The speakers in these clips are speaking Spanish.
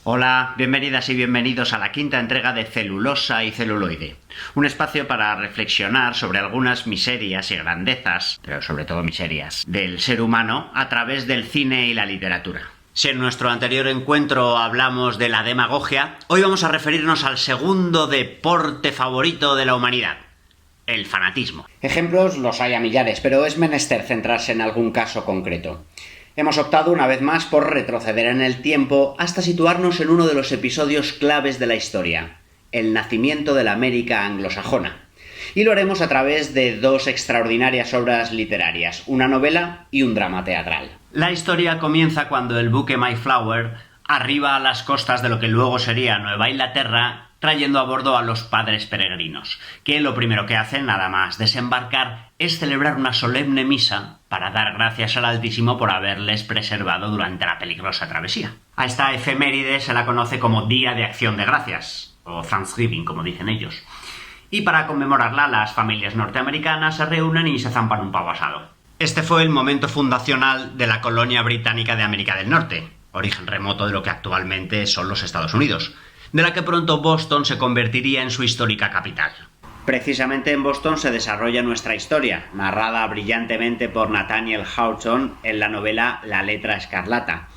Hola, bienvenidas y bienvenidos a la quinta entrega de Celulosa y Celuloide, un espacio para reflexionar sobre algunas miserias y grandezas, pero sobre todo miserias, del ser humano a través del cine y la literatura. Si en nuestro anterior encuentro hablamos de la demagogia, hoy vamos a referirnos al segundo deporte favorito de la humanidad, el fanatismo. Ejemplos los hay a millares, pero es menester centrarse en algún caso concreto. Hemos optado una vez más por retroceder en el tiempo hasta situarnos en uno de los episodios claves de la historia, el nacimiento de la América anglosajona. Y lo haremos a través de dos extraordinarias obras literarias, una novela y un drama teatral. La historia comienza cuando el buque Mayflower arriba a las costas de lo que luego sería Nueva Inglaterra, trayendo a bordo a los padres peregrinos, que lo primero que hacen, nada más desembarcar, es celebrar una solemne misa para dar gracias al Altísimo por haberles preservado durante la peligrosa travesía. A esta efeméride se la conoce como Día de Acción de Gracias, o Thanksgiving, como dicen ellos. Y para conmemorarla, las familias norteamericanas se reúnen y se zampan un pavo asado. Este fue el momento fundacional de la colonia británica de América del Norte, origen remoto de lo que actualmente son los Estados Unidos, de la que pronto Boston se convertiría en su histórica capital. Precisamente en Boston se desarrolla nuestra historia, narrada brillantemente por Nathaniel Hawthorne en la novela La letra escarlata.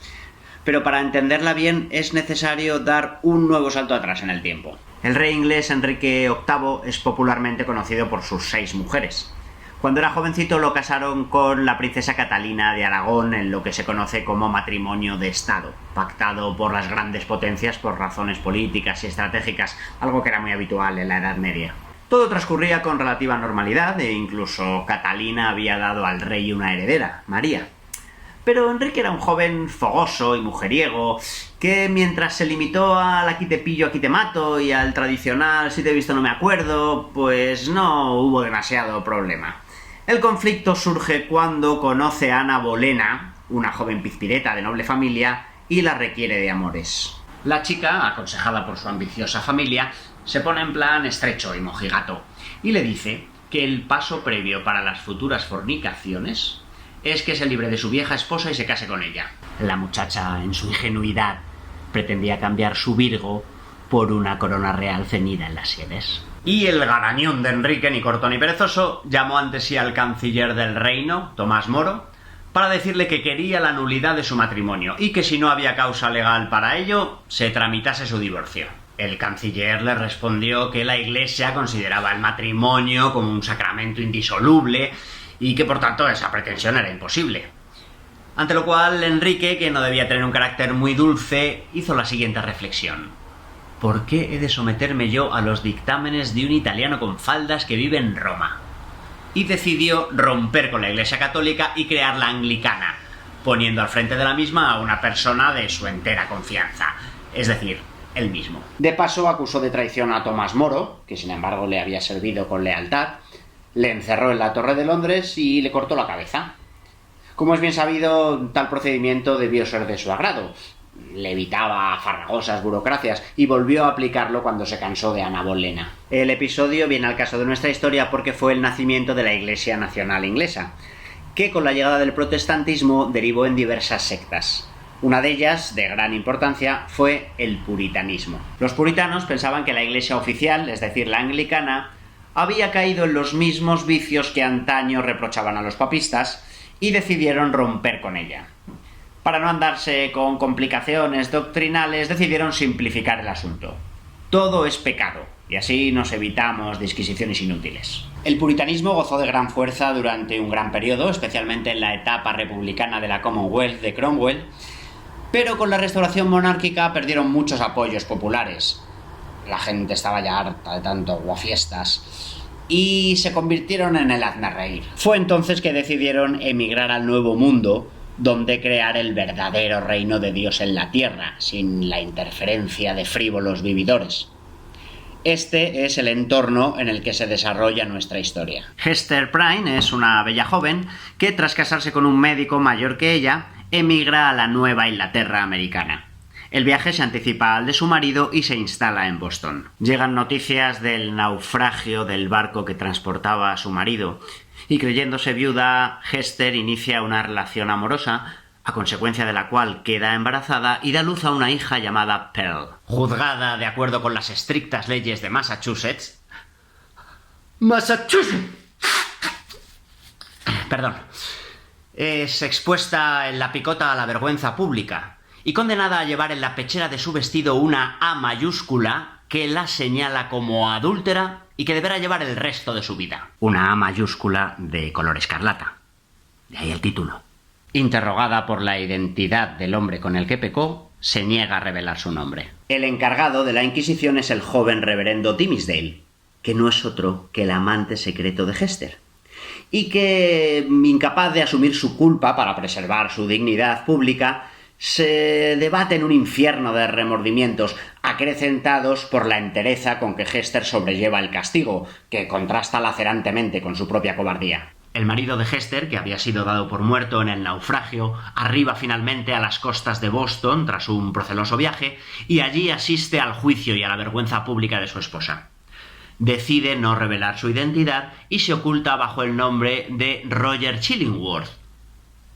Pero para entenderla bien es necesario dar un nuevo salto atrás en el tiempo. El rey inglés Enrique VIII es popularmente conocido por sus 6 mujeres. Cuando era jovencito lo casaron con la princesa Catalina de Aragón en lo que se conoce como matrimonio de Estado, pactado por las grandes potencias por razones políticas y estratégicas, algo que era muy habitual en la Edad Media. Todo transcurría con relativa normalidad e incluso Catalina había dado al rey una heredera, María. Pero Enrique era un joven fogoso y mujeriego que mientras se limitó al aquí te pillo, aquí te mato y al tradicional si te he visto no me acuerdo, pues no hubo demasiado problema. El conflicto surge cuando conoce a Ana Bolena, una joven pizpireta de noble familia, y la requiere de amores. La chica, aconsejada por su ambiciosa familia, se pone en plan estrecho y mojigato, y le dice que el paso previo para las futuras fornicaciones es que se libre de su vieja esposa y se case con ella. La muchacha, en su ingenuidad, pretendía cambiar su Virgo por una corona real ceñida en las sienes. Y el garañón de Enrique, ni corto ni perezoso, llamó ante sí al canciller del reino, Tomás Moro, para decirle que quería la nulidad de su matrimonio y que si no había causa legal para ello, se tramitase su divorcio. El canciller le respondió que la Iglesia consideraba el matrimonio como un sacramento indisoluble y que por tanto esa pretensión era imposible. Ante lo cual Enrique, que no debía tener un carácter muy dulce, hizo la siguiente reflexión. ¿Por qué he de someterme yo a los dictámenes de un italiano con faldas que vive en Roma? Y decidió romper con la Iglesia Católica y crear la Anglicana, poniendo al frente de la misma a una persona de su entera confianza, es decir, él mismo. De paso acusó de traición a Tomás Moro, que sin embargo le había servido con lealtad, le encerró en la Torre de Londres y le cortó la cabeza. Como es bien sabido, tal procedimiento debió ser de su agrado. Le evitaba farragosas burocracias y volvió a aplicarlo cuando se cansó de Ana Bolena. El episodio viene al caso de nuestra historia porque fue el nacimiento de la Iglesia Nacional Inglesa, que con la llegada del protestantismo derivó en diversas sectas. Una de ellas, de gran importancia, fue el puritanismo. Los puritanos pensaban que la Iglesia oficial, es decir, la anglicana, había caído en los mismos vicios que antaño reprochaban a los papistas y decidieron romper con ella. Para no andarse con complicaciones doctrinales, decidieron simplificar el asunto. Todo es pecado, y así nos evitamos disquisiciones inútiles. El puritanismo gozó de gran fuerza durante un gran periodo, especialmente en la etapa republicana de la Commonwealth de Cromwell, pero con la restauración monárquica perdieron muchos apoyos populares. La gente estaba ya harta de tanto guafiestas y se convirtieron en el hazmerreír. Fue entonces que decidieron emigrar al Nuevo Mundo, donde crear el verdadero reino de Dios en la tierra, sin la interferencia de frívolos vividores. Este es el entorno en el que se desarrolla nuestra historia. Hester Prynne es una bella joven que, tras casarse con un médico mayor que ella, emigra a la Nueva Inglaterra americana. El viaje se anticipa al de su marido y se instala en Boston. Llegan noticias del naufragio del barco que transportaba a su marido, y creyéndose viuda, Hester inicia una relación amorosa a consecuencia de la cual queda embarazada y da luz a una hija llamada Pearl. Juzgada de acuerdo con las estrictas leyes de Massachusetts, es expuesta en la picota a la vergüenza pública y condenada a llevar en la pechera de su vestido una A mayúscula que la señala como adúltera y que deberá llevar el resto de su vida. Una A mayúscula de color escarlata. De ahí el título. Interrogada por la identidad del hombre con el que pecó, se niega a revelar su nombre. El encargado de la Inquisición es el joven reverendo Dimmesdale, que no es otro que el amante secreto de Hester, y que, incapaz de asumir su culpa para preservar su dignidad pública, se debate en un infierno de remordimientos, acrecentados por la entereza con que Hester sobrelleva el castigo, que contrasta lacerantemente con su propia cobardía. El marido de Hester, que había sido dado por muerto en el naufragio, arriba finalmente a las costas de Boston tras un proceloso viaje, y allí asiste al juicio y a la vergüenza pública de su esposa. Decide no revelar su identidad y se oculta bajo el nombre de Roger Chillingworth,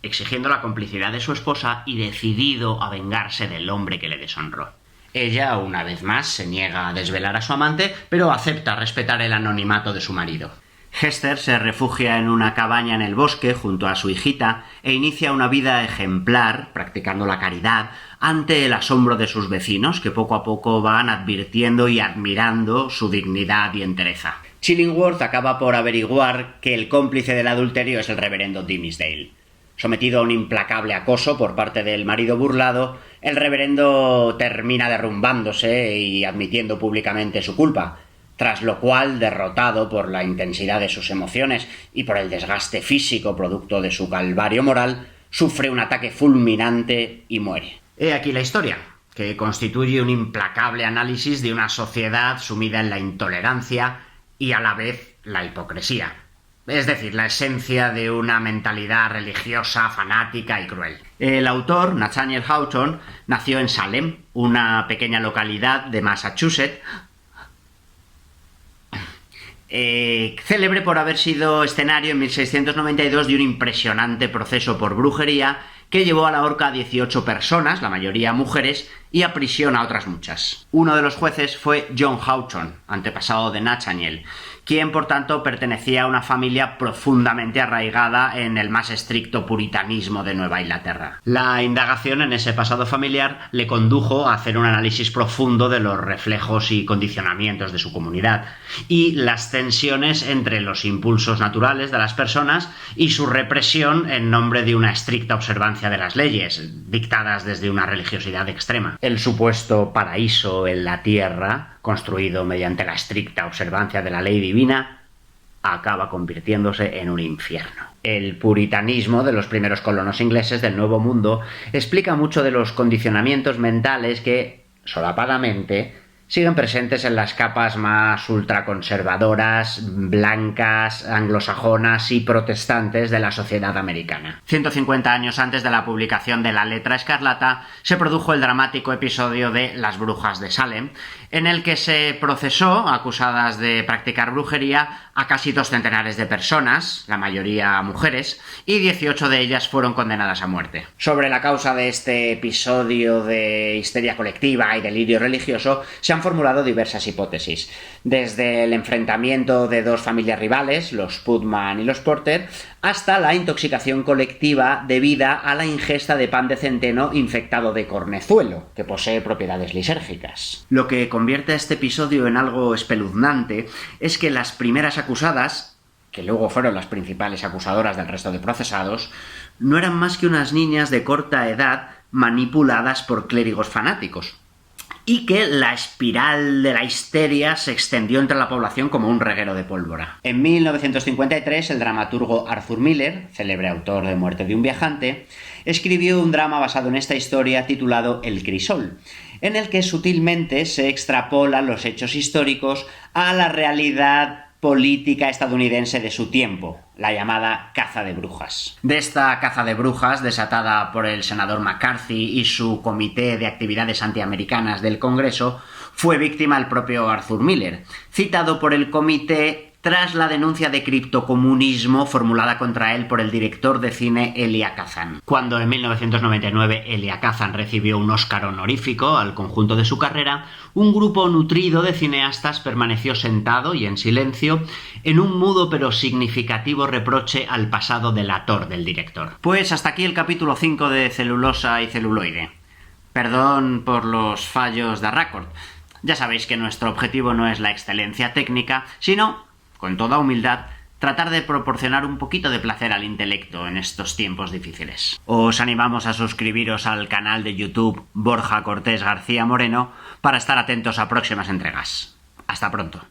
exigiendo la complicidad de su esposa y decidido a vengarse del hombre que le deshonró. Ella, una vez más, se niega a desvelar a su amante, pero acepta respetar el anonimato de su marido. Hester se refugia en una cabaña en el bosque junto a su hijita e inicia una vida ejemplar, practicando la caridad, ante el asombro de sus vecinos, que poco a poco van advirtiendo y admirando su dignidad y entereza. Chillingworth acaba por averiguar que el cómplice del adulterio es el reverendo Dimmesdale. Sometido a un implacable acoso por parte del marido burlado, el reverendo termina derrumbándose y admitiendo públicamente su culpa, tras lo cual, derrotado por la intensidad de sus emociones y por el desgaste físico producto de su calvario moral, sufre un ataque fulminante y muere. He aquí la historia, que constituye un implacable análisis de una sociedad sumida en la intolerancia y a la vez la hipocresía. Es decir, la esencia de una mentalidad religiosa, fanática y cruel. El autor, Nathaniel Hawthorne, nació en Salem, una pequeña localidad de Massachusetts, célebre por haber sido escenario en 1692 de un impresionante proceso por brujería que llevó a la horca a 18 personas, la mayoría mujeres, y a prisión a otras muchas. Uno de los jueces fue John Hawthorne, antepasado de Nathaniel, quien por tanto pertenecía a una familia profundamente arraigada en el más estricto puritanismo de Nueva Inglaterra. La indagación en ese pasado familiar le condujo a hacer un análisis profundo de los reflejos y condicionamientos de su comunidad y las tensiones entre los impulsos naturales de las personas y su represión en nombre de una estricta observancia de las leyes, dictadas desde una religiosidad extrema. El supuesto paraíso en la tierra, construido mediante la estricta observancia de la ley divina, acaba convirtiéndose en un infierno. El puritanismo de los primeros colonos ingleses del Nuevo Mundo explica mucho de los condicionamientos mentales que, solapadamente, siguen presentes en las capas más ultraconservadoras, blancas, anglosajonas y protestantes de la sociedad americana. 150 años antes de la publicación de La Letra Escarlata, se produjo el dramático episodio de Las Brujas de Salem, en el que se procesó, acusadas de practicar brujería, a casi 2 centenares de personas, la mayoría mujeres, y 18 de ellas fueron condenadas a muerte. Sobre la causa de este episodio de histeria colectiva y delirio religioso, se han formulado diversas hipótesis, desde el enfrentamiento de 2 familias rivales, los Putman y los Porter, hasta la intoxicación colectiva debida a la ingesta de pan de centeno infectado de cornezuelo, que posee propiedades lisérgicas. Lo que convierte este episodio en algo espeluznante es que las primeras acusadas, que luego fueron las principales acusadoras del resto de procesados, no eran más que unas niñas de corta edad manipuladas por clérigos fanáticos, y que la espiral de la histeria se extendió entre la población como un reguero de pólvora. En 1953, el dramaturgo Arthur Miller, célebre autor de Muerte de un viajante, escribió un drama basado en esta historia titulado El Crisol, en el que sutilmente se extrapolan los hechos históricos a la realidad política estadounidense de su tiempo, la llamada caza de brujas. De esta caza de brujas, desatada por el senador McCarthy y su Comité de Actividades Antiamericanas del Congreso, fue víctima el propio Arthur Miller, citado por el comité tras la denuncia de criptocomunismo formulada contra él por el director de cine Elia Kazan. Cuando en 1999 Elia Kazan recibió un Oscar honorífico al conjunto de su carrera, un grupo nutrido de cineastas permaneció sentado y en silencio en un mudo pero significativo reproche al pasado delator del director. Pues hasta aquí el capítulo 5 de Celulosa y celuloide. Perdón por los fallos de Record. Ya sabéis que nuestro objetivo no es la excelencia técnica, sino, con toda humildad, tratar de proporcionar un poquito de placer al intelecto en estos tiempos difíciles. Os animamos a suscribiros al canal de YouTube Borja Cortés García Moreno para estar atentos a próximas entregas. Hasta pronto.